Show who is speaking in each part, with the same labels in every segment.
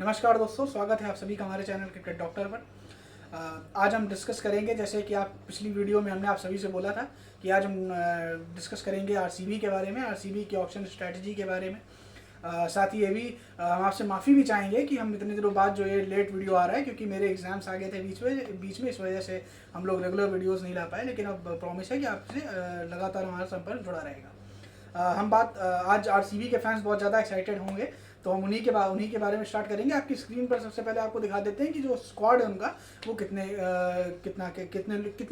Speaker 1: नमस्कार दोस्तों, स्वागत है आप सभी का हमारे चैनल क्रिकेट डॉक्टर पर। आज हम डिस्कस करेंगे, जैसे कि आप पिछली वीडियो में हमने आप सभी से बोला था कि आज हम डिस्कस करेंगे आरसीबी के बारे में, आरसीबी की ऑक्शन स्ट्रैटेजी के बारे में। साथ ही ये भी हम आपसे माफ़ी भी चाहेंगे कि हम इतने दिनों बाद जो ये लेट वीडियो आ रहा है, क्योंकि मेरे एग्जाम्स आ गए थे बीच में, इस वजह से हम लोग रेगुलर वीडियोज़ नहीं ला पाए। लेकिन अब प्रॉमिस है कि आपसे लगातार हमारा संपर्क जुड़ा रहेगा। आज आरसीबी के फैंस बहुत ज़्यादा एक्साइटेड होंगे, तो हम उन्हीं के बारे में स्टार्ट करेंगे। आपकी स्क्रीन पर सबसे पहले आपको दिखा देते हैं कि जो स्क्वाड है उनका वो कितने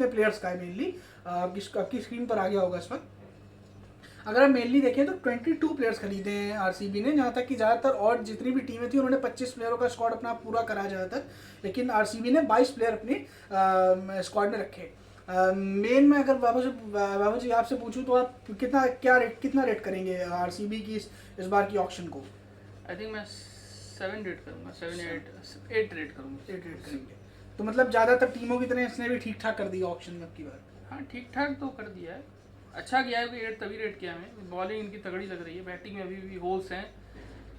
Speaker 1: प्लेयर्स का है मेनली। आपकी स्क्रीन पर आ गया होगा इस वक्त। अगर आप मेनली देखें तो 22 प्लेयर्स खरीदे हैं आरसीबी ने, जहाँ तक कि ज़्यादातर और जितनी भी टीमें थी उन्होंने 25 प्लेयरों का स्क्वाड अपना पूरा करा ज़्यादातर, लेकिन आरसीबी ने 22 प्लेयर अपनी स्क्वाड में रखे। मेन में अगर बाबू जी आपसे पूछूं तो आप कितना रेट करेंगे आरसीबी की इस बार की ऑक्शन को?
Speaker 2: आई थिंक मैं 7 रेट करूँगा, 8 रेट करूँगा।
Speaker 1: 8 रेट करेंगे तो मतलब ज़्यादातर टीमों की तरह इसने भी ठीक ठाक कर दिया ऑक्शन में आपकी बार।
Speaker 2: हाँ, ठीक ठाक तो कर दिया है, अच्छा किया है कि 8 तभी रेट किया हमें। बॉलिंग इनकी तगड़ी लग रही है, बैटिंग में अभी भी होल्स हैं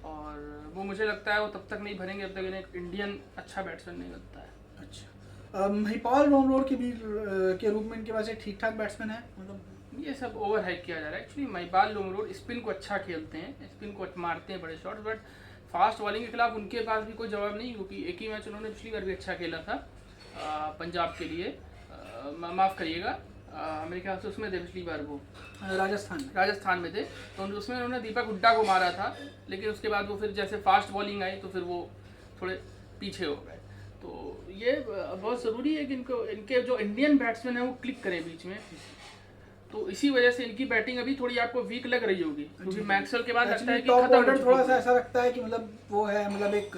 Speaker 2: और वो मुझे लगता है वो तब तक नहीं भरेंगे जब तक इन्हें एक इंडियन अच्छा बैट्समैन नहीं बनता है।
Speaker 1: अच्छा, महिपाल रोमरोड के रूप में इनके पास एक ठीक ठाक बैट्समैन है, मतलब
Speaker 2: ये सब ओवर हाइप किया जा रहा है। एक्चुअली महिपाल लोमरोड स्पिन को अच्छा खेलते हैं, स्पिन को मारते हैं बड़े शॉट्स, बट फास्ट बॉलिंग के खिलाफ उनके पास भी कोई जवाब नहीं, क्योंकि एक ही मैच उन्होंने पिछली बार भी अच्छा खेला था पंजाब के लिए। माफ़ करिएगा, मेरे ख्याल से उसमें थे पिछली बार वो राजस्थान में थे, तो उसमें उन्होंने दीपक हुड्डा को मारा था। लेकिन उसके बाद वो फिर जैसे फास्ट बॉलिंग आई तो फिर वो थोड़े पीछे हो गए। तो ये बहुत ज़रूरी है कि इनके जो इंडियन बैट्समैन हैं वो क्लिक करें बीच में, तो इसी वजह से इनकी बैटिंग अभी थोड़ी आपको वीक लग रही होगी, क्योंकि मैक्सवेल के बाद लगता है कि
Speaker 1: टॉप ऑर्डर थोड़ा सा ऐसा लगता है कि मतलब वो है, मतलब एक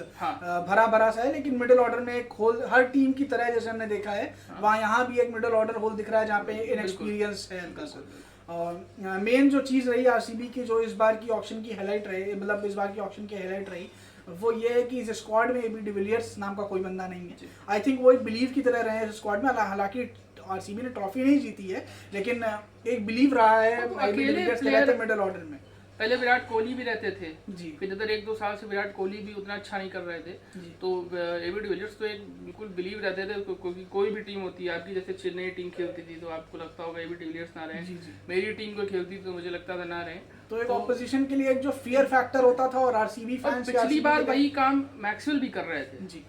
Speaker 1: भरा सा है, लेकिन मिडिल ऑर्डर में एक होल हर टीम की तरह जैसे हमने देखा है वहाँ यहाँ भी एक मिडिल ऑर्डर होल दिख रहा है जहाँ पे इनएक्सपीरियंस है इनका सर। और मेन जो चीज़ रही आरसीबी की, जो इस बार की ऑक्शन की हाईलाइट रही, मतलब इस बार की ऑक्शन की हाईलाइट रही, वो ये है कि इस स्क्वाड में एबी डिविलियर्स नाम का कोई बंदा नहीं है। आई थिंक वो एक बिलीव की तरह रहे हैं इस स्क्वाड में। हालांकि आरसीबी ने ट्रॉफी नहीं जीती है, लेकिन एक बिलीव रहा है मिडिल ऑर्डर में।
Speaker 2: पहले विराट कोहली भी रहते थे
Speaker 1: जी,
Speaker 2: फिर इधर 1-2 साल से विराट कोहली भी उतना अच्छा नहीं कर रहे थे, तो एबी डिविलियर्स तो एक बिल्कुल बिलीव रहते थे। कोई भी टीम होती है आपकी, जैसे चेन्नई टीम खेलती थी तो आपको लगता होगा एबी डिविलियर्स ना रहे, मेरी टीम को खेलती तो मुझे लगता था ना रहे।
Speaker 1: तो एक ऑपोजिशन के लिए एक जो फियर फैक्टर होता था, और आरसीबी फैंस
Speaker 2: पिछली बार वही काम मैक्सवेल भी कर रहे थे
Speaker 1: जी।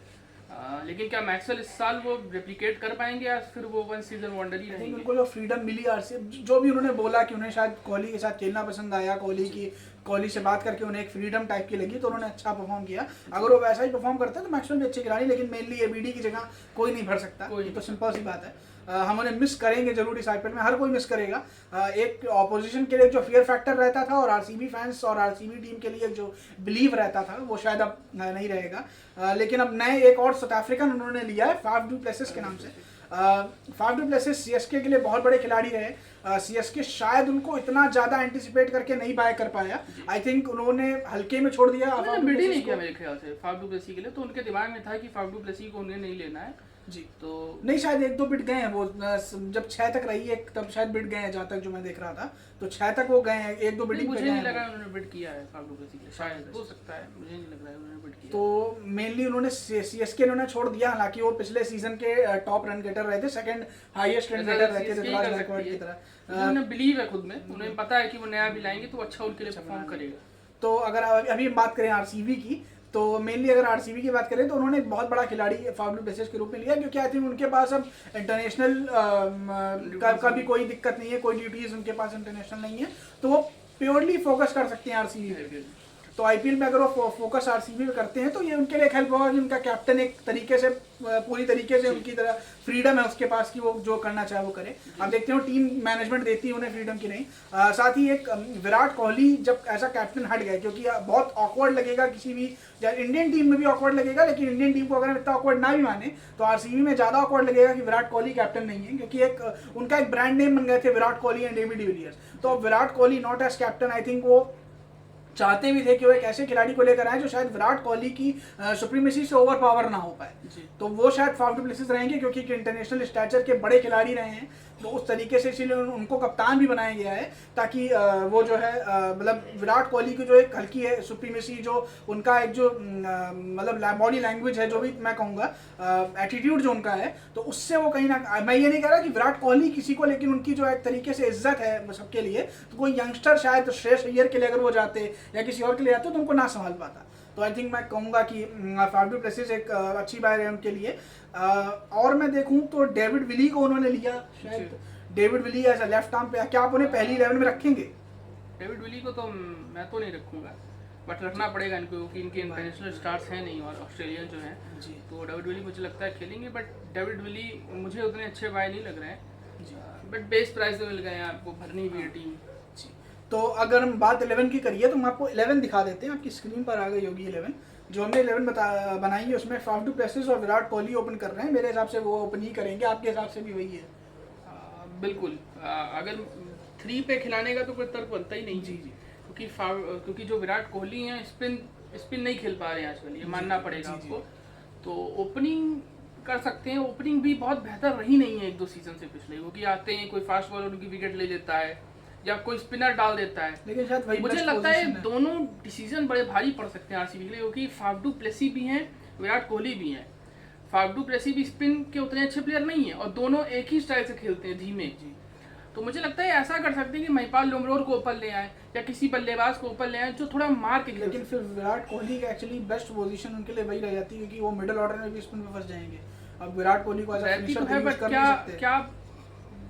Speaker 2: लेकिन क्या मैक्सवेल इस साल वो रेप्लिकेट कर पाएंगे या फिर वो वन सीजन वंडर ही रहेंगे?
Speaker 1: उनको जो फ्रीडम मिली आरसीबी, जो भी उन्होंने बोला कि उन्हें शायद कोहली के साथ खेलना पसंद आया, कोहली से बात करके उन्हें एक फ्रीडम टाइप की लगी, तो उन्होंने अच्छा परफॉर्म किया। अगर वो वैसा ही परफॉर्म करते हैं तो मैक्सवेल भी अच्छे खिलाड़ी, लेकिन मेनली एबीडी की जगह कोई नहीं भर सकता, ये तो सिंपल सी बात है। हम उन्हें मिस करेंगे जरूर इस आईपीएल में, हर कोई मिस करेगा। एक ऑपोजिशन के लिए जो फियर फैक्टर रहता था और आरसीबी फैंस और आरसीबी टीम के लिए जो बिलीव रहता था, वो शायद अब नहीं रहेगा। लेकिन अब नए एक और साउथ अफ्रीकन उन्होंने लिया है, फाफ डू प्लेसिस के नाम से। फाफ डू प्लेसिस सीएसके के लिए बहुत बड़े खिलाड़ी रहे। सीएसके शायद उनको इतना ज्यादा एंटिसिपेट करके नहीं कर पाया। आई थिंक उन्होंने हल्के में छोड़ दिया,
Speaker 2: बिड ही नहीं किया मेरे ख्याल से फाफ डू प्लेसी के लिए। तो उनके दिमाग में था कि फाफ डू प्लेसी को उन्हें नहीं लेना है
Speaker 1: जी,
Speaker 2: तो
Speaker 1: नहीं, शायद 1-2 बिट गए हैं वो, जब 6 तक रही है तब शायद बिट गए हैं, जहाँ तक जो मैं देख रहा था, तो 6 तक वो गए हैं, 1-2 बिट
Speaker 2: मुझे नहीं लगा उन्होंने बिट किया है फाफ डू प्लेसी के लिए, शायद हो सकता है, मुझे नहीं लग रहा है उन्होंने बिट किया।
Speaker 1: तो मेनली उन्होंने सीएसके उन्होंने छोड़ दिया, हालांकि वो पिछले सीजन के टॉप रन गेटर रहे थे, सेकंड हाईएस्ट रन गेटर रहे थे ऋतुराज गायकवाड़ की तरह।
Speaker 2: उन्हें बिलीव है खुद में, उन्हें पता है कि वो नया भी लाएंगे तो अच्छा उनके लिए परफॉर्म करेगा।
Speaker 1: तो अगर अभी हम बात करें आरसीबी की, तो मेनली अगर आरसीबी की बात करें तो उन्होंने एक बहुत बड़ा खिलाड़ी फाफ डू प्लेसिस के रूप में लिया, क्योंकि आई थिंक उनके पास अब इंटरनेशनल का भी कोई दिक्कत नहीं है, कोई ड्यूटीज उनके पास इंटरनेशनल नहीं है, तो वो प्योरली फोकस कर सकते हैं आरसीबी पे। तो आईपीएल में अगर वो फोकस आरसीबी में करते हैं तो ये उनके लिए हेल्प होगा कि उनका कैप्टन एक तरीके से पूरी तरीके से उनकी तरह फ्रीडम है उसके पास कि वो जो करना चाहे वो करे। आप देखते हो टीम मैनेजमेंट देती है उन्हें फ्रीडम की नहीं। साथ ही एक विराट कोहली जब ऐसा कैप्टन हट गए, क्योंकि बहुत ऑकवर्ड लगेगा किसी भी, इंडियन टीम में भी ऑकवर्ड लगेगा, लेकिन इंडियन टीम को अगर हम इतना ऑकवर्ड ना भी माने तो आरसीबी में ज्यादा ऑकवर्ड लगेगा कि विराट कोहली कैप्टन नहीं है, क्योंकि एक उनका एक ब्रांड नेम बन गए थे Virat Kohli and AB de Villiers. तो अब Virat Kohli not as captain, I think वो चाहते भी थे कि वो एक ऐसे खिलाड़ी को लेकर आए जो शायद विराट कोहली की सुप्रीमेसी से ओवर पावर ना हो पाए, तो वो शायद फाफ डू प्लेसिस रहेंगे, क्योंकि इंटरनेशनल स्टैचर के बड़े खिलाड़ी रहे हैं। तो उस तरीके से इसीलिए उनको कप्तान भी बनाया गया है, ताकि वो जो है मतलब विराट कोहली की जो एक हल्की है सुप्रीमेसी, जो उनका एक जो मतलब बॉडी लैंग्वेज है, जो भी मैं कहूँगा एटीट्यूड जो उनका है, तो उससे वो कहीं ना, मैं ये नहीं कह रहा कि विराट कोहली किसी को, लेकिन उनकी जो एक तरीके से इज्जत है सबके लिए, तो कोई यंगस्टर शायद श्रेयस अय्यर के लिए अगर वो जाते या किसी और के लिए जाते तो उनको ना संभाल पाता। तो आई थिंक मैं कहूँगा कि फाफ डू प्लेसिस एक अच्छी बाय है उनके लिए। और मैं देखूँ तो डेविड विली को उन्होंने लिया, शायद डेविड विली ऐसा लेफ्ट आर्म पे, क्या आप उन्हें पहली 11 में रखेंगे?
Speaker 2: डेविड विली को तो मैं तो नहीं रखूँगा, बट रखना पड़ेगा इनको, क्योंकि इनके इंटरनेशनल स्टार्स हैं नहीं और ऑस्ट्रेलियन जो हैं
Speaker 1: जी।
Speaker 2: तो डेविड विली मुझे लगता है खेलेंगे, बट डेविड विली मुझे उतने अच्छे बाय नहीं लग रहे हैं, बट बेस प्राइस में मिल गए हैं, आपको भरनी भी है टीम।
Speaker 1: तो अगर हम बात 11 की करिए तो हम आपको 11 दिखा देते हैं, आपकी स्क्रीन पर आ गई होगी 11 जो हमने 11 बनाई है। उसमें फाफ डू प्लेसिस और विराट कोहली ओपन कर रहे हैं, मेरे हिसाब से वो ओपन ही करेंगे, आपके हिसाब से भी वही है?
Speaker 2: बिल्कुल, अगर 3 पे खिलाने का तो कोई तर्क बनता ही नहीं।
Speaker 1: जी जी,
Speaker 2: क्योंकि जो विराट कोहली हैं स्पिन नहीं खेल पा रहे हैं आजकल, ये मानना पड़ेगा आपको। तो ओपनिंग कर सकते हैं, ओपनिंग भी बहुत बेहतर रही नहीं है 1-2 सीजन से पिछले, क्योंकि आते हैं कोई फास्ट बॉलर उनकी विकेट ले लेता है या कोई स्पिनर डाल देता है,
Speaker 1: लेकिन शायद वही
Speaker 2: मुझे लगता है दोनों डिसीजन बड़े भारी पड़ सकते हैं आरसीबी के लिए, क्योंकि फाफ डू प्लेसी भी हैं, विराट कोहली भी हैं। फाफ डू प्लेसी भी स्पिन के उतने अच्छे प्लेयर नहीं है और दोनों एक ही स्टाइल से खेलते हैं, धीमे जी। तो मुझे लगता है ऐसा कर सकते हैं कि महिपाल लुमरोर को ऊपर ले आए या किसी बल्लेबाज को ऊपर ले आए जो थोड़ा मार के,
Speaker 1: लेकिन फिर विराट कोहली का एक्चुअली बेस्ट पोजीशन उनके लिए वही रह जाती है, क्योंकि वो मिडिल ऑर्डर में भी स्पिन में फंस जाएंगे। अब विराट कोहली को ऐसा फिनिशर यूज कर नहीं सकते।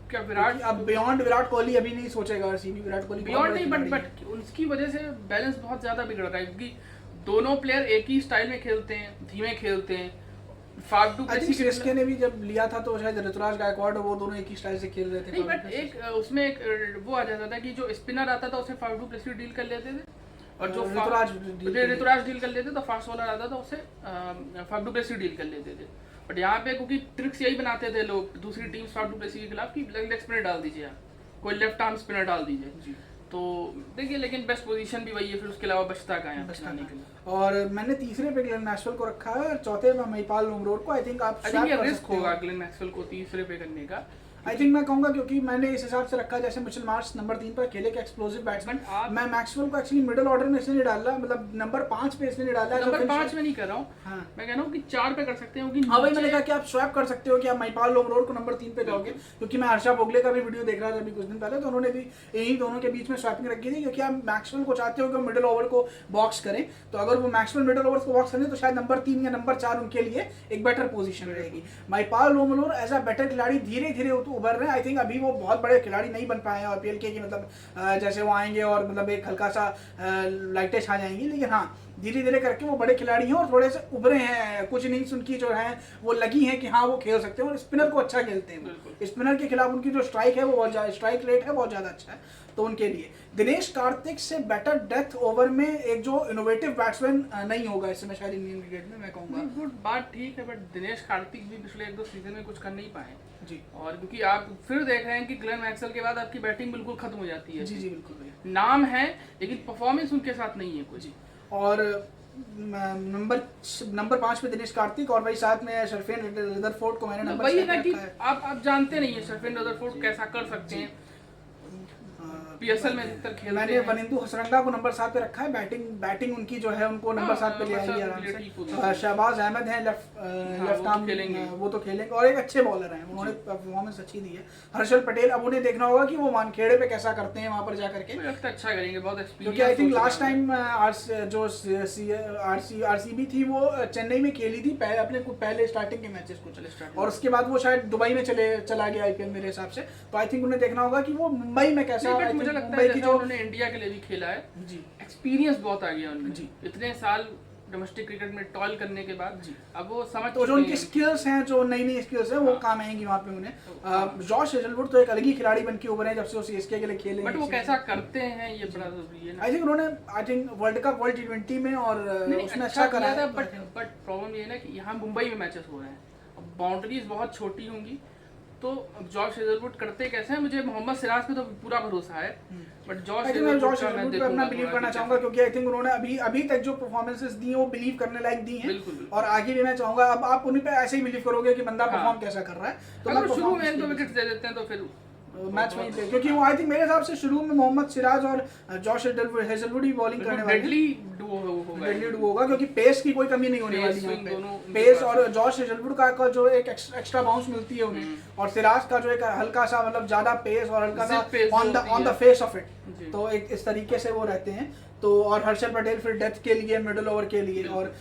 Speaker 2: क्या विराट
Speaker 1: अब बियॉन्ड विराट कोहली अभी नहीं सोचेगा आरसीबी, विराट कोहली
Speaker 2: बियॉन्ड नहीं, बट उनकी वजह से बैलेंस बहुत ज्यादा बिगड़ रहा है, क्योंकि दोनों प्लेयर एक ही स्टाइल में खेलते हैं, धीमे खेलते हैं। फाफ डू प्लेसी
Speaker 1: सीएसके ने भी जब लिया था तो शायद ऋतुराज गायकवाड वो दोनों एक ही स्टाइल से खेल रहे थे।
Speaker 2: नहीं, बट एक उसमें एक वो आ जाता था कि जो स्पिनर आता था उसे फाफ डू प्लेसी डील कर लेते थे, और जो ऋतुराज डील कर लेते तो फास्ट बॉलर आता था उसे फाफ डू प्लेसी डील कर लेते थे। बट यहाँ पे क्योंकि ट्रिक्स यही बनाते थे लोग, दूसरी टीम फाफ डू प्लेसी के खिलाफ कि लेग स्पिनर डाल दीजिए आप, कोई लेफ्ट आर्म स्पिनर डाल दीजिए। तो देखिए, लेकिन बेस्ट पोजीशन भी वही है, फिर उसके अलावा बचता का है बचने के लिए।
Speaker 1: और मैंने तीसरे पे ग्लेन मैक्सवेल को रखा है और चौथे में महिपाल लुमरोर को। आई थिंक
Speaker 2: ये रिस्क होगा ग्लेन मैक्सवेल को तीसरे पे करने का।
Speaker 1: आई थिंक मैं कहूंगा क्योंकि मैंने इस हिसाब से रखा, जैसे मिचेल मार्श नंबर 3 पर खेले के एक्सप्लोसिव बैट्समैन, मैं मैक्सवेल को एक्चुअली मिडिल ऑर्डर में इसलिए नहीं डाला, मतलब नंबर 5 पे इसलिए नहीं डाला।
Speaker 2: नंबर 5 में नहीं कर रहा हूँ, मैं कह रहा हूँ कि 4 पे कर सकते हैं, क्योंकि
Speaker 1: हाँ, वही मैंने कहा कि आप स्वैप कर सकते हो कि आप महिपाल लुमरोर को नंबर 3 पे जाओगे, क्योंकि मैं हर्षा भोगले का भी वीडियो देख रहा था अभी कुछ दिन पहले, तो उन्होंने भी यही दोनों के बीच में स्वैपिंग रखी थी, क्योंकि आप मैक्सवेल को चाहते हो कि मिडिल ओवर को बॉक्स करें, तो अगर वो मैक्सवेल मिडिल ओवर को बॉक्स करें तो शायद नंबर 3 या नंबर 4 उनके लिए एक बेटर पोजीशन रहेगी। महिपाल लुमरोर एज अ बेटर खिलाड़ी धीरे धीरे उभर रहे हैं। आई थिंक अभी वो बहुत बड़े खिलाड़ी नहीं बन पाए हैं आईपीएल के, कि मतलब जैसे वो आएंगे और मतलब एक हल्का सा लाइटें छा जाएंगी, लेकिन हाँ धीरे धीरे करके वो बड़े खिलाड़ी हैं और थोड़े से उभरे हैं। कुछ इनिंग्स उनकी जो है वो लगी हैं कि हाँ वो खेल सकते हैं और स्पिनर को अच्छा खेलते हैं। स्पिनर के खिलाफ उनकी जो स्ट्राइक है वो बहुत ज़्यादा, स्ट्राइक रेट है बहुत ज़्यादा अच्छा है। तो उनके लिए दिनेश कार्तिक से बेटर डेथ ओवर में एक जो इनोवेटिव बैट्समैन नहीं होगा इस समय शायद इंडियन क्रिकेट में, मैं कहूँगा।
Speaker 2: गुड बात ठीक है, बट दिनेश कार्तिक भी पिछले 1-2 सीजन में कुछ कर नहीं पाए
Speaker 1: जी,
Speaker 2: और क्योंकि आप फिर देख रहे हैं कि ग्लेन मैक्सवेल के बाद आपकी बैटिंग बिल्कुल खत्म हो जाती है।
Speaker 1: जी जी बिल्कुल,
Speaker 2: नाम है लेकिन परफॉर्मेंस उनके साथ नहीं है कुछ।
Speaker 1: और नंबर 5 पे दिनेश कार्तिक और वही साथ में शर्फेन रदरफोर्ड को मैंने नंबर
Speaker 2: वही है ना कि आप जानते नहीं है शर्फेन रदरफोर्ड कैसा कर सकते हैं, पीएसएल में अधिकतर खेलते हैं।
Speaker 1: मैंने वनिंदु हसरंगा को नंबर 7 पे रखा है, बैटिंग उनकी जो है उनको नंबर 7 पे ले आएगी आराम से। शहबाज अहमद हैं लेफ्ट आर्म, वो तो खेलेंगे और एक अच्छे बॉलर हैं, उन्होंने परफॉर्मेंस अच्छी दी है। हर्षल पटेल, अब उन्हें देखना होगा कि वो मानखेड़े पे कैसा करते हैं वहां पर जाकर के,
Speaker 2: अच्छा करेंगे, बहुत एक्सपीरियंस।
Speaker 1: क्योंकि I think last time RCB थी वो चेन्नई में खेली थी अपने पहले स्टार्टिंग के मैचेस को, और उसके बाद वो शायद दुबई में चला गया आईपीएल मेरे हिसाब से। तो आई थिंक उन्हें देखना होगा कि वो मुंबई में कैसा,
Speaker 2: मुझे लगता है जो उन्होंने इंडिया के लिए भी खेला है जी, एक्सपीरियंस बहुत आ गया उनमें जी, इतने साल डोमेस्टिक क्रिकेट में टॉल करने के बाद जी, अब वो समझ
Speaker 1: तो जो उनकी स्किल्स हैं, जो नई नई स्किल्स हैं, वो काम आएंगी वहाँ पे उन्हें। जॉश हेजलवुड तो एक अलग ही खिलाड़ी बन के उभरे हैं जब से वो सीएसके के लिए खेले,
Speaker 2: बट वो कैसा करते हैं ये बड़ा जरूरी है।
Speaker 1: आई थिंक उन्होंने वर्ल्ड कप, वर्ल्ड T20 में और उसमें अच्छा करा है,
Speaker 2: बट प्रॉब्लम ये है ना कि यहाँ मुंबई में मैचेस हो रहे हैं, बाउंड्रीज बहुत छोटी होंगी, तो जॉश हेजलवुड करते कैसे हैं, मुझे मोहम्मद सिराज पे तो पूरा भरोसा है, बट जॉश
Speaker 1: मैं जॉश हेजलवुड पे अपना बिलीव करना चाहूंगा, क्योंकि आई थिंक उन्होंने अभी तक जो परफॉर्मेंसेस दी हैं वो बिलीव करने लायक दी हैं।
Speaker 2: बिल्कुल।
Speaker 1: और आगे भी मैं चाहूंगा, अब आप उन्हीं पे ऐसे ही बिलीव करोगे कि बंदा परफॉर्म कैसा कर रहा है, तो
Speaker 2: अगर शुरू में 2 विकेट दे देते हैं तो फिर
Speaker 1: मैच में ही, क्योंकि वो आई थिंक मेरे हिसाब से शुरू में मोहम्मद सिराज और जॉश हेजलवुड ही बॉलिंग करने वाले हैं।
Speaker 2: डेडली
Speaker 1: डुओ होगा, क्योंकि पेस की कोई कमी नहीं होने वाली है। पेस और जॉश हेजलवुड का जो एक एक्स्ट्रा बाउंस मिलती है उन्हें, और सिराज का जो एक हल्का सा मतलब ज्यादा पेस और हल्का सा on the face of it, तो एक इस तरीके से वो रहते हैं। तो और हर्षल पटेल फिर डेथ के लिए, मिडिल ओवर के लिए, और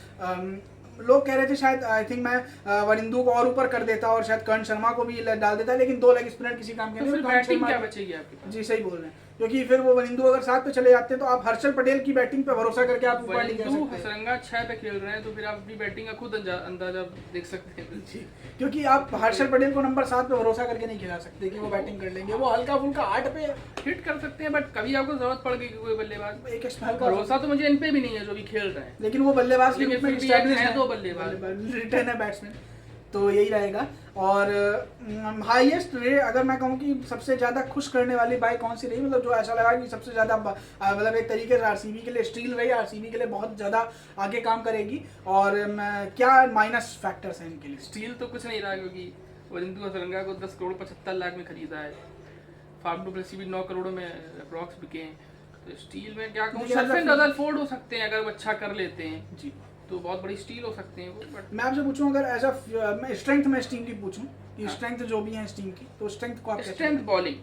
Speaker 1: लोग कह रहे थे शायद आई थिंक मैं वरिंदू को और ऊपर कर देता और शायद कर्ण शर्मा को भी डाल देता, लेकिन 2 लेग स्पिनर किसी काम के नहीं।
Speaker 2: तो बैटिंग क्या बचेगी आपके पास?
Speaker 1: जी सही बोल रहे हैं, क्योंकि फिर वो वरिंदू अगर 7 पे चले जाते हैं तो आप हर्षल पटेल की बैटिंग पे भरोसा करके आप ऊपर नहीं कर सकते।
Speaker 2: हसरंगा 6 पे खेल रहे हैं, तो फिर आप अपनी बैटिंग का खुद अंदाजा देख सकते हैं जी,
Speaker 1: क्योंकि आप हर्षल पटेल को नंबर 7 पे भरोसा करके नहीं खिला सकते कि वो बैटिंग कर लेंगे। वो हल्का फुल्का 8 पे
Speaker 2: हिट कर सकते हैं, बट कभी आपको जरूरत पड़ गई कोई बल्लेबाज,
Speaker 1: एक हल्का
Speaker 2: भरोसा तो मुझे इन पे भी नहीं है जो भी खेल रहे हैं,
Speaker 1: लेकिन वो बल्लेबाज के रूप में
Speaker 2: एस्टैब्लिश है, 2 बल्लेबाज
Speaker 1: रिटर्न है बैट्समैन, तो यही रहेगा। और हाईएस्ट रेट अगर मैं कहूँ कि सबसे ज़्यादा खुश करने वाली बाई कौन सी रही, मतलब जो ऐसा लगा कि सबसे ज़्यादा मतलब एक तरीके से आरसीबी के लिए स्टील रही, आरसीबी के लिए बहुत ज़्यादा आगे काम करेगी, और क्या माइनस फैक्टर्स हैं इनके लिए?
Speaker 2: स्टील तो कुछ नहीं रहा, क्योंकि वरिंदू हसरंगा को 10 करोड़ 75 लाख में खरीदा है, फाफ डू प्लेसी भी 9 करोड़ में अप्रॉक्स बिके हैं, तो स्टील में क्या कहूँ, शर्फिन रदरफोर्ड हो सकते हैं अगर वो अच्छा कर लेते हैं जी, तो बहुत बड़ी स्टील हो सकते हैं वो। बट
Speaker 1: मैं आपसे पूछूं, अगर एज अ मैं स्ट्रेंथ में इस टीम की पूछूं कि स्ट्रेंथ जो भी है इस टीम की, तो स्ट्रेंथ को आप
Speaker 2: स्ट्रेंथ बॉलिंग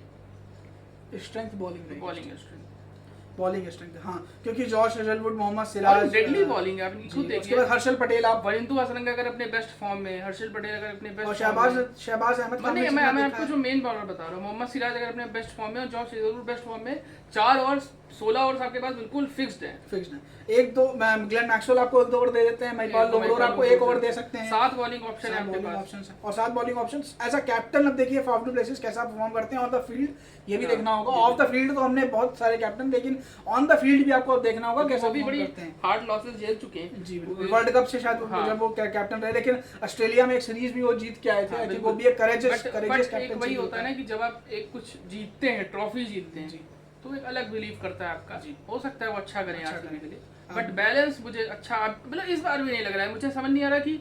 Speaker 1: स्ट्रेंथ हाँ, क्योंकि Josh Hazlewood, Mohammed Siraj
Speaker 2: deadly bowling है, आप खुद देखिए।
Speaker 1: हर्षल पटेल, आप
Speaker 2: वरिंदू हसरंगा अगर अपने बेस्ट फॉर्म में, हर्षल पटेल अगर अपने बेस्ट,
Speaker 1: और शहबाज अहमद खान,
Speaker 2: मैं आपको जो मेन बॉलर बता रहा हूँ, मोहम्मद सिराज अगर अपने बेस्ट फॉर्म में और जॉश हेजलवुड बेस्ट फॉर्म में, 4 ओवर 16 ओवर्स आपके पास बिल्कुल फिक्स्ड है।
Speaker 1: एक दो ग्लेन मैक्सवेल आपको 1 ओवर दे देते हैं, महिपाल लोमरोर आपको 1 ओवर दे सकते हैं,
Speaker 2: 7 बॉलिंग ऑप्शन है आपके पास,
Speaker 1: और 7 bowling option as a captain. अब देखिए फाफ डू प्लेसिस कैसा परफॉर्म करते हैं ऑन द फील्ड, ये भी देखना होगा। ऑफ द फील्ड तो हमने बहुत सारे कैप्टन, लेकिन ऑन द फील्ड भी आपको देखना होगा कैसा
Speaker 2: भी बड़ी हार्ड लॉसेस झेल चुके हैं
Speaker 1: जी, वर्ल्ड कप से शायद जब वो कैप्टन रहे, लेकिन ऑस्ट्रेलिया में एक सीरीज भी वो जीत के आए थे, वो भी एक करेजियस कैप्टन।
Speaker 2: वही होता है ना कि जब आप एक कुछ जीतते हैं, ट्रॉफी जीतते हैं, तो एक अलग बिलीव करता है आपका, हो सकता है वो अच्छा करें आरसीबी के लिए, बट बैलेंस मुझे अच्छा मतलब इस बार भी नहीं लग रहा है, मुझे समझ नहीं आ रहा कि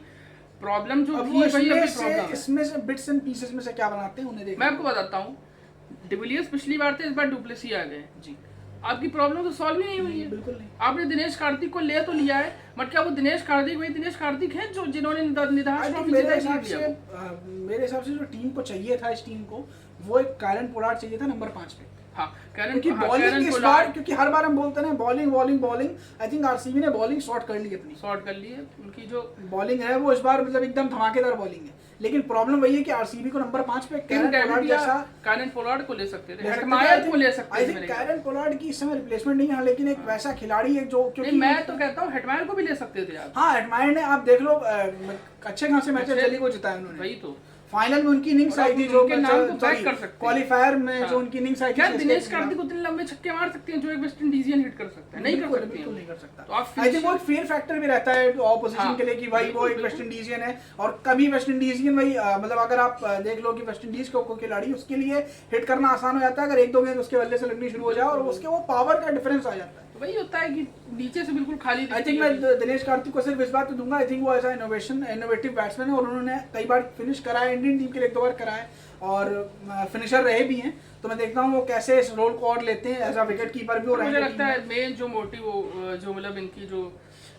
Speaker 2: प्रॉब्लम जो थी
Speaker 1: इसमें से बिट्स एंड पीसेस में से क्या बनाते हैं उन्हें देखना।
Speaker 2: मैं आपको बताता हूँ, डिविलियर्स पिछली बार थे, इस बार डुप्लेसी आ गए जी, आपकी प्रॉब्लम तो सॉल्व ही नहीं हुई है।
Speaker 1: बिल्कुल नहीं।
Speaker 2: आपने दिनेश कार्तिक को ले तो लिया है, बट क्या वो दिनेश कार्तिक हैं जो जिन्होंने निधान ट्रॉफी
Speaker 1: मेरे हिसाब से जो टीम को चाहिए था, इस टीम को वो एक कायरन पोलार्ड चाहिए था नंबर 5 पे। क्योंकि बॉलिंग इस बार, क्योंकि हर बार हम बोलते हैं बॉलिंग, आई थिंक आरसीबी ने बॉलिंग शॉर्ट कर ली है,
Speaker 2: उनकी जो
Speaker 1: बॉलिंग है वो इस बार मतलब एकदम धमाकेदार बॉलिंग है, लेकिन प्रॉब्लम वही है कि आरसीबी को नंबर 5 पे
Speaker 2: कायरन पोलार्ड को ले सकते थे, हेटमायर को ले सकते थे।
Speaker 1: कायरन पोलार्ड की इस समय रिप्लेसमेंट नहीं है, लेकिन एक वैसा खिलाड़ी है जो, क्योंकि
Speaker 2: मैं तो कहता हूँ हेटमायर को भी ले सकते थे आप।
Speaker 1: हाँ, हेटमायर ने आप देख लो अच्छे खासे मैचेस दिल्ली को जिताए उन्होंने,
Speaker 2: वही तो
Speaker 1: फाइनल में उनकी इनिंग्स आई थी, जो क्वालीफायर में जो उनकी इनिंग्स आई थी।
Speaker 2: क्या दिनेश कार्तिक उतने लंबे छक्के मार सकते हैं जो एक वेस्ट इंडीजियन हिट कर सकता है? नहीं कर सकते,
Speaker 1: बिल्कुल नहीं कर सकता।
Speaker 2: तो आप
Speaker 1: आई थिंक वो फेयर फैक्टर भी रहता है ऑपोजिशन के लिए कि भाई वो एक वेस्ट इंडीजियन है, और कभी वेस्ट इंडीजियन भाई मतलब अगर आप देख लो कि वेस्ट इंडीज को खिलाड़ी, उसके लिए हिट करना आसान हो जाता है अगर 1-2 गेंद उसके बल्ले से लगनी शुरू हो जाए, और उसके वो पावर का डिफरेंस आ जाता है।
Speaker 2: वही होता है कि नीचे से बिल्कुल खाली।
Speaker 1: आई थिंक मैं दिनेश कार्तिक को सिर्फ इस बात पे दूंगा, आई थिंक वो ऐसा इनोवेटिव बैट्समैन है, और उन्होंने कई बार फिनिश करा है इंडियन टीम के लिए, 1-2 बार करा है, और फिनिशर रहे भी हैं, तो मैं देखता हूँ वो कैसे इस रोल को और लेते हैं एज अ विकेट कीपर भी। और
Speaker 2: मुझे लगता है मेन जो मोटिव जो मतलब इनकी जो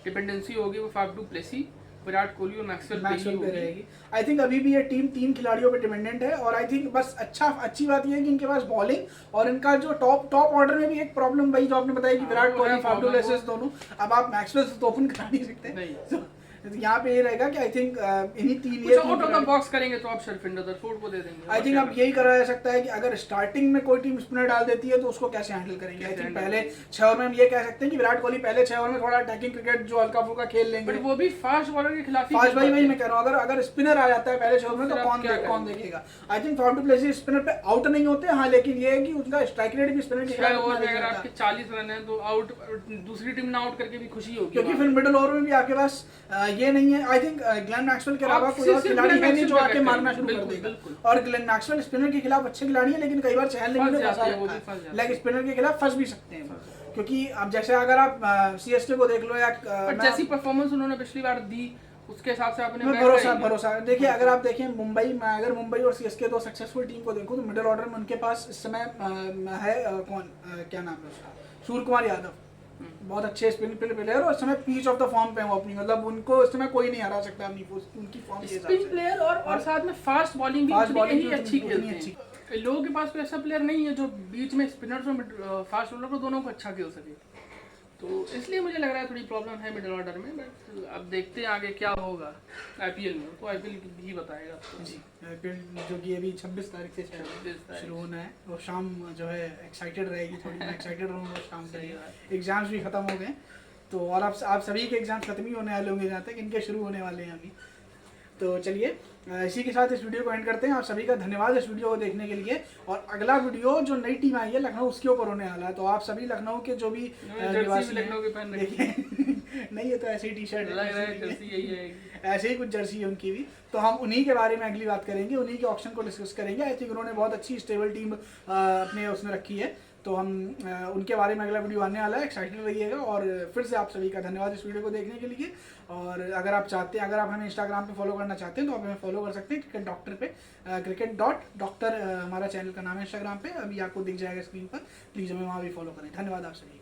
Speaker 2: डिपेंडेंसी होगी वो Faf du Plessis, Virat Kohli और मैक्सवेल पे रहेगी।
Speaker 1: आई थिंक अभी भी ये टीम 3 खिलाड़ियों पे डिपेंडेंट है, और आई थिंक बस अच्छी बात ये है कि इनके पास बॉलिंग और इनका जो टॉप ऑर्डर में भी एक प्रॉब्लम भाई जो आपने बताया कि Virat Kohli, Faf du Plessis दोनों, अब आप मैक्सवेल से तो ओपन करा नहीं सकते, यहाँ पे ये रहेगा कि आई थिंक इन्हीं 3 ये
Speaker 2: आउट ऑफ द बॉक्स करेंगे तो आप शर्फिन रदरफोर्ड को दे देंगे।
Speaker 1: आई थिंक अब यही करा जा सकता है कि अगर स्टार्टिंग में कोई टीम स्पिनर डाल देती है तो उसको कैसे हैंडल करेंगे। आई थिंक पहले 6 ओवर में हम ये कह सकते हैं कि विराट कोहली पहले 6 ओवर में थोड़ा अटैकिंग क्रिकेट जो हल्का फुल्का खेल लेंगे,
Speaker 2: वो भी फास्ट बॉलर के खिलाफ।
Speaker 1: फास्ट भाई मैं कह रहा हूँ अगर स्पिनर आ जाता है पहले 6 ओवर में तो कौन देखेगा। I think Faf du Plessis spinner पे आउट नहीं होते, हाँ, लेकिन ये है कि उनका स्ट्राइक रेट भी स्पिनर के
Speaker 2: खिलाफ अगर आपके 40 रन है तो आउट दूसरी टीम ना आउट करके भी खुशी होगी,
Speaker 1: क्योंकि फिर मिडिल ओवर में भी आपके पास ये नहीं है, आई थिंक ग्लेन मैक्सवेल के अलावा
Speaker 2: आप
Speaker 1: कोई और
Speaker 2: सिर्फ
Speaker 1: खिलाड़ी
Speaker 2: ग्लेन
Speaker 1: है नहीं जो
Speaker 2: मैक्सवेल
Speaker 1: आके
Speaker 2: पे
Speaker 1: मारना
Speaker 2: बैठे
Speaker 1: शुरू कर
Speaker 2: बिल्कुल,
Speaker 1: देगा।
Speaker 2: बिल्कुल।
Speaker 1: और ग्लेन मैक्सवेल स्पिनर के खिलाफ अच्छे खिलाड़ी है, लेकिन कई बार चहल
Speaker 2: फंस
Speaker 1: ने
Speaker 2: जाते हैं, वो भी
Speaker 1: फंसा
Speaker 2: फंस जाते
Speaker 1: लेग
Speaker 2: हैं।
Speaker 1: स्पिनर के खिलाफ फंस भी सकते हैं, क्योंकि अब जैसे अगर आप सीएसके को देख लो या
Speaker 2: पर जैसी परफॉर्मेंस उन्होंने पिछली बार दी उसके हिसाब से आपने
Speaker 1: मैं
Speaker 2: बैठ
Speaker 1: भरोसा
Speaker 2: जाएंगे।
Speaker 1: भरोसा देखिए, अगर आप देखें मुंबई में, अगर मुंबई और सीएसके दो सक्सेसफुल टीम को देखूं तो मिडिल ऑर्डर में उनके पास इस समय है क्या नाम है उसका, सूर्य कुमार यादव, बहुत अच्छे स्पिन प्लेयर और इस समय पीच ऑफ द फॉर्म पे वो अपनी, मतलब उनको इस समय कोई नहीं हरा सकता अपनी उनकी फॉर्म के हिसाब
Speaker 2: स्पिन
Speaker 1: से।
Speaker 2: प्लेयर और साथ में फास्ट बॉलिंग भी
Speaker 1: फास्ट बॉलिंग
Speaker 2: ही
Speaker 1: भी
Speaker 2: अच्छी
Speaker 1: उतनी
Speaker 2: खेलते
Speaker 1: अच्छी।
Speaker 2: हैं। लोगों के पास कोई ऐसा प्लेयर नहीं है जो बीच में स्पिनर्स और फास्ट बॉलर को दोनों को अच्छा खेल सके, तो इसलिए मुझे लग रहा है थोड़ी प्रॉब्लम है मिडिल ऑर्डर में। बट अब देखते हैं आगे क्या होगा आईपीएल में, तो आईपीएल ही बताएगा आपको।
Speaker 1: जी, आईपीएल जो कि अभी 26 तारीख से
Speaker 2: 26 तारीख
Speaker 1: शुरू होना है, वो शाम जो है एक्साइटेड रहेगी थोड़ी, मैं एक्साइटेड रहूँगा शाम
Speaker 2: सही
Speaker 1: से।
Speaker 2: बात।
Speaker 1: एग्जाम्स भी खत्म हो गए, तो और आप सभी के एग्जाम्स खत्म ही होने वाले होंगे जहाँ तक इनके शुरू होने वाले हैं अभी। तो चलिए इसी के साथ इस वीडियो को एंड करते हैं। आप सभी का धन्यवाद इस वीडियो को देखने के लिए, और अगला वीडियो जो नई टीम आई है लखनऊ, उसके ऊपर होने वाला है, तो आप सभी लखनऊ के जो भी निवासी हैं,
Speaker 2: लखनऊ के पहन रखी
Speaker 1: देखिए नहीं ये तो ऐसी टी शर्ट
Speaker 2: लग रहा है जर्सी यही है।
Speaker 1: ऐसे ही कुछ जर्सी है उनकी भी, तो हम उन्हीं के बारे में अगली बात करेंगे, उन्हीं के ऑप्शन को डिस्कस करेंगे। आई थिंक उन्होंने बहुत अच्छी स्टेबल टीम अपने उसमें रखी है, तो हम उनके बारे में अगला वीडियो आने वाला है, एक्साइटेड रहिएगा। और फिर से आप सभी का धन्यवाद इस वीडियो को देखने के लिए। और अगर आप चाहते हैं, अगर आप हमें इंस्टाग्राम पे फॉलो करना चाहते हैं तो आप हमें फॉलो कर सकते हैं क्रिकेट डॉक्टर पे, cricket.doctor हमारा चैनल का नाम है इंस्टाग्राम पे, अभी आपको दिख जाएगा स्क्रीन पर, प्लीज़ हमें वहाँ भी फॉलो करें। धन्यवाद आप सभी।